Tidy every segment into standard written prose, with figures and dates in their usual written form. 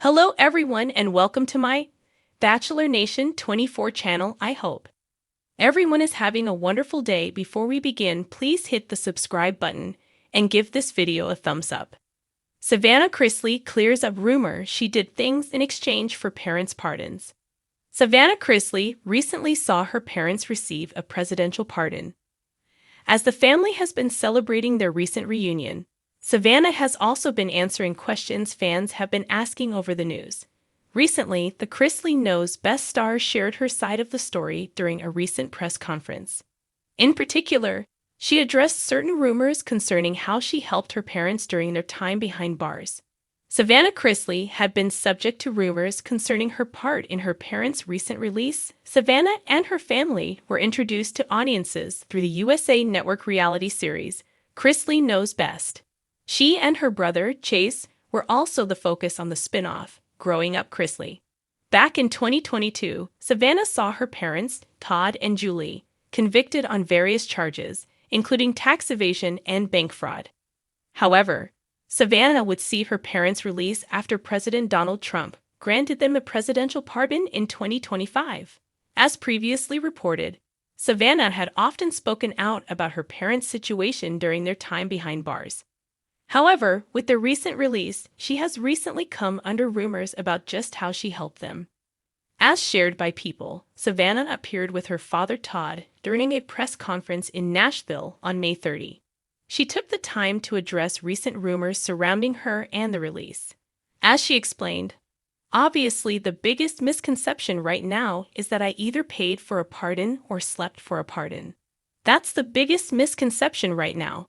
Hello everyone and welcome to my Bachelor Nation 24 channel. I hope everyone is having a wonderful day. Before we begin, please hit the subscribe button and give this video a thumbs up. Savannah Chrisley clears up rumor she did things in exchange for parents' pardons. Savannah Chrisley recently saw her parents receive a presidential pardon. As the family has been celebrating their recent reunion, Savannah has also been answering questions fans have been asking over the news. Recently, the Chrisley Knows Best star shared her side of the story during a recent press conference. In particular, she addressed certain rumors concerning how she helped her parents during their time behind bars. Savannah Chrisley had been subject to rumors concerning her part in her parents' recent release. Savannah and her family were introduced to audiences through the USA Network reality series, Chrisley Knows Best. She and her brother, Chase, were also the focus on the spin-off, Growing Up Chrisley. Back in 2022, Savannah saw her parents, Todd and Julie, convicted on various charges, including tax evasion and bank fraud. However, Savannah would see her parents release after President Donald Trump granted them a presidential pardon in 2025. As previously reported, Savannah had often spoken out about her parents' situation during their time behind bars. However, with the recent release, she has recently come under rumors about just how she helped them. As shared by People, Savannah appeared with her father Todd during a press conference in Nashville on May 30. She took the time to address recent rumors surrounding her and the release. As she explained, "Obviously, the biggest misconception right now is that I either paid for a pardon or slept for a pardon. That's the biggest misconception right now.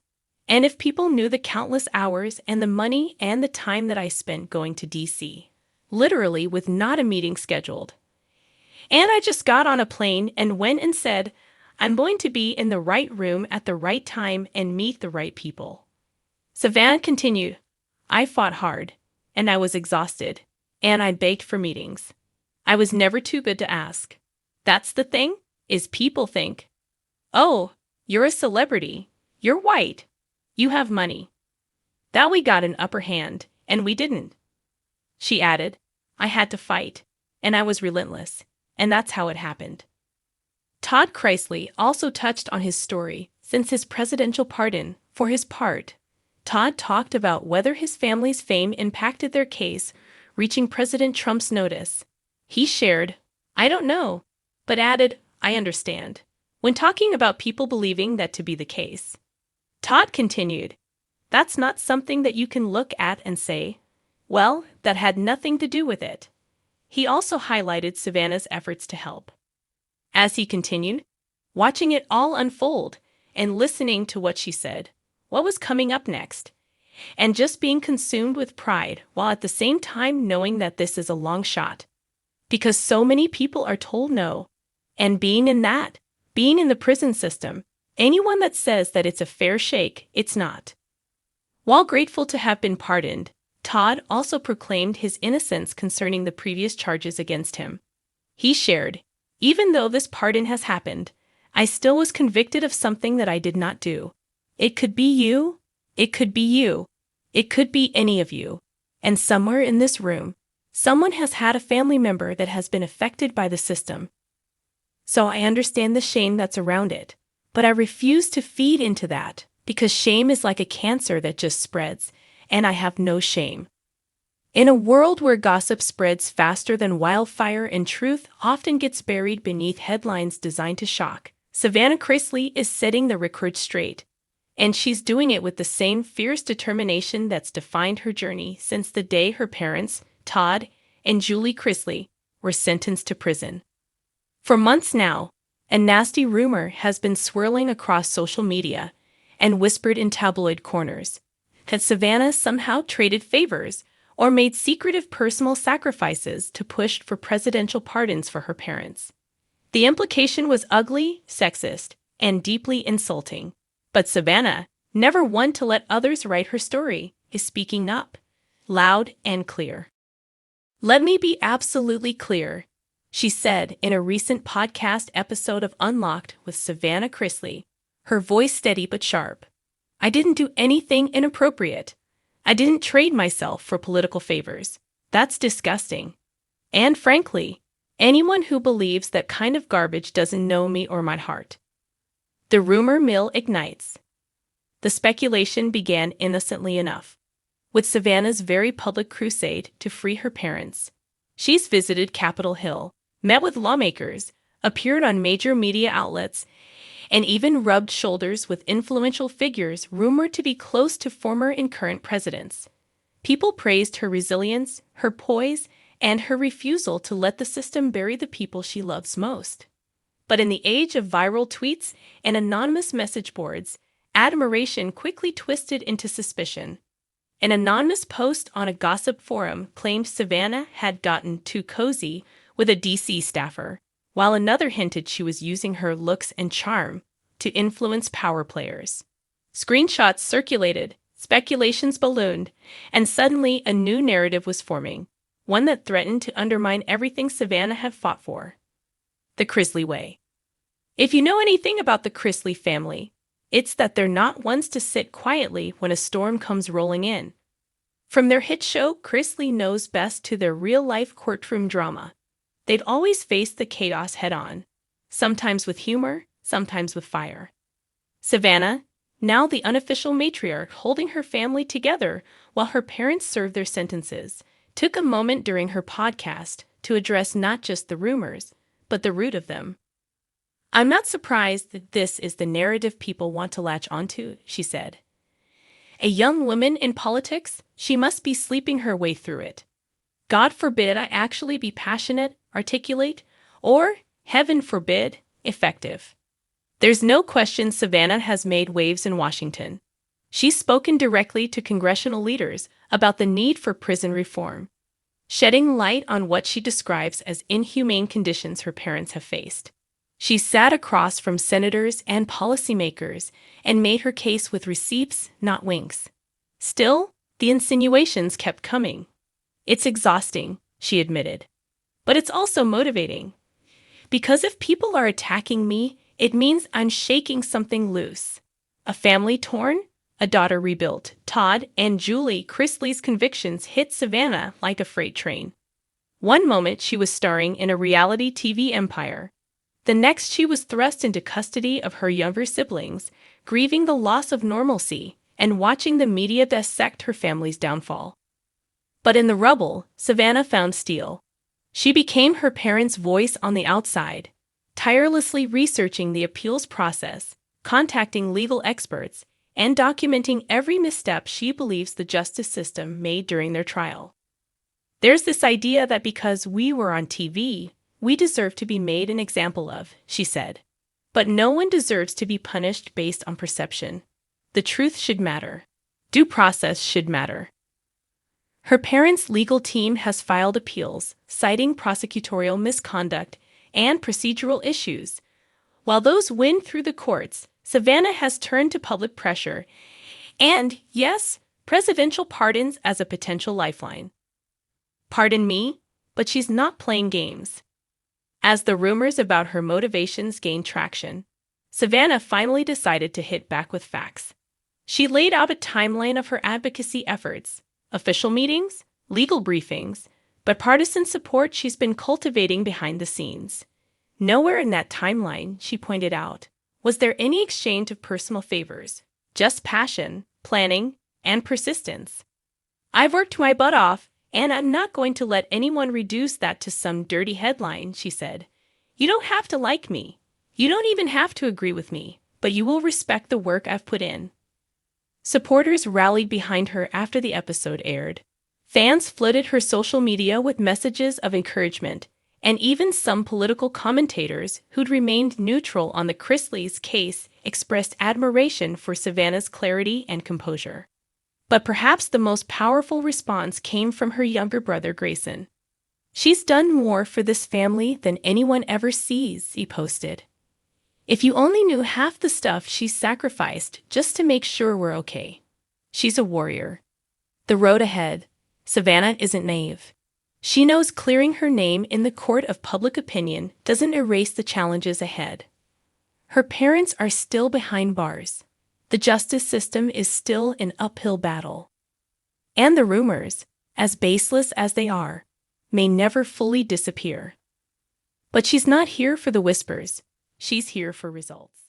And if people knew the countless hours and the money and the time that I spent going to DC, literally with not a meeting scheduled. And I just got on a plane and went and said, I'm going to be in the right room at the right time and meet the right people." Savannah continued, "I fought hard, and I was exhausted, and I begged for meetings. I was never too good to ask. That's the thing, is people think, oh, you're a celebrity, you're white, you have money, that we got an upper hand, and we didn't." She added, "I had to fight, and I was relentless, and that's how it happened." Todd Chrisley also touched on his story since his presidential pardon. For his part, Todd talked about whether his family's fame impacted their case reaching President Trump's notice. He shared, "I don't know," but added, "I understand," when talking about people believing that to be the case. Todd continued, "That's not something that you can look at and say, well, that had nothing to do with it." He also highlighted Savannah's efforts to help. As he continued, watching it all unfold and listening to what she said, what was coming up next, and just being consumed with pride while at the same time knowing that this is a long shot. Because so many people are told no, and being in the prison system, anyone that says that it's a fair shake, it's not. While grateful to have been pardoned, Todd also proclaimed his innocence concerning the previous charges against him. He shared, "Even though this pardon has happened, I still was convicted of something that I did not do. It could be you, it could be you, it could be any of you. And somewhere in this room, someone has had a family member that has been affected by the system. So I understand the shame that's around it. But I refuse to feed into that, because shame is like a cancer that just spreads, and I have no shame." In a world where gossip spreads faster than wildfire and truth often gets buried beneath headlines designed to shock, Savannah Chrisley is setting the record straight. And she's doing it with the same fierce determination that's defined her journey since the day her parents, Todd and Julie Chrisley, were sentenced to prison. For months now, a nasty rumor has been swirling across social media and whispered in tabloid corners that Savannah somehow traded favors or made secretive personal sacrifices to push for presidential pardons for her parents. The implication was ugly, sexist, and deeply insulting. But Savannah, never one to let others write her story, is speaking up, loud and clear. "Let me be absolutely clear," she said in a recent podcast episode of Unlocked with Savannah Chrisley, her voice steady but sharp. "I didn't do anything inappropriate. I didn't trade myself for political favors. That's disgusting. And frankly, anyone who believes that kind of garbage doesn't know me or my heart. The rumor mill ignites. The speculation began innocently enough, with Savannah's very public crusade to free her parents. She's visited Capitol Hill, met with lawmakers, appeared on major media outlets, and even rubbed shoulders with influential figures rumored to be close to former and current presidents. People praised her resilience, her poise, and her refusal to let the system bury the people she loves most. But in the age of viral tweets and anonymous message boards, admiration quickly twisted into suspicion. An anonymous post on a gossip forum claimed Savannah had gotten too cozy with a DC staffer, while another hinted she was using her looks and charm to influence power players. Screenshots circulated, speculations ballooned, and suddenly a new narrative was forming, one that threatened to undermine everything Savannah had fought for. The Chrisley way. If you know anything about the Chrisley family, it's that they're not ones to sit quietly when a storm comes rolling in. From their hit show, Chrisley Knows Best, to their real-life courtroom drama, they've always faced the chaos head-on, sometimes with humor, sometimes with fire. Savannah, now the unofficial matriarch holding her family together while her parents served their sentences, took a moment during her podcast to address not just the rumors, but the root of them. "I'm not surprised that this is the narrative people want to latch onto," she said. "A young woman in politics, she must be sleeping her way through it. God forbid I actually be passionate, articulate, or, heaven forbid, effective." There's no question Savannah has made waves in Washington. She's spoken directly to congressional leaders about the need for prison reform, shedding light on what she describes as inhumane conditions her parents have faced. She sat across from senators and policymakers and made her case with receipts, not winks. Still, the insinuations kept coming. "It's exhausting," she admitted. "But it's also motivating. Because if people are attacking me, it means I'm shaking something loose. A family torn, a daughter rebuilt." Todd and Julie Chrisley's convictions hit Savannah like a freight train. One moment she was starring in a reality TV empire. The next she was thrust into custody of her younger siblings, grieving the loss of normalcy and watching the media dissect her family's downfall. But in the rubble, Savannah found steel. She became her parents' voice on the outside, tirelessly researching the appeals process, contacting legal experts, and documenting every misstep she believes the justice system made during their trial. "There's this idea that because we were on TV, we deserve to be made an example of," she said. "But no one deserves to be punished based on perception. The truth should matter. Due process should matter." Her parents' legal team has filed appeals, citing prosecutorial misconduct and procedural issues. While those win through the courts, Savannah has turned to public pressure and, yes, presidential pardons as a potential lifeline. Pardon me, but she's not playing games. As the rumors about her motivations gained traction, Savannah finally decided to hit back with facts. She laid out a timeline of her advocacy efforts, official meetings, legal briefings, but partisan support she's been cultivating behind the scenes. Nowhere in that timeline, she pointed out, was there any exchange of personal favors, just passion, planning, and persistence. "I've worked my butt off, and I'm not going to let anyone reduce that to some dirty headline," she said. "You don't have to like me. You don't even have to agree with me, but you will respect the work I've put in." Supporters rallied behind her after the episode aired. Fans flooded her social media with messages of encouragement, and even some political commentators who'd remained neutral on the Chrisley's case expressed admiration for Savannah's clarity and composure. But perhaps the most powerful response came from her younger brother, Grayson. "She's done more for this family than anyone ever sees," he posted. "If you only knew half the stuff she's sacrificed just to make sure we're okay. She's a warrior." The road ahead. Savannah isn't naive. She knows clearing her name in the court of public opinion doesn't erase the challenges ahead. Her parents are still behind bars. The justice system is still an uphill battle. And the rumors, as baseless as they are, may never fully disappear. But she's not here for the whispers, she's here for results.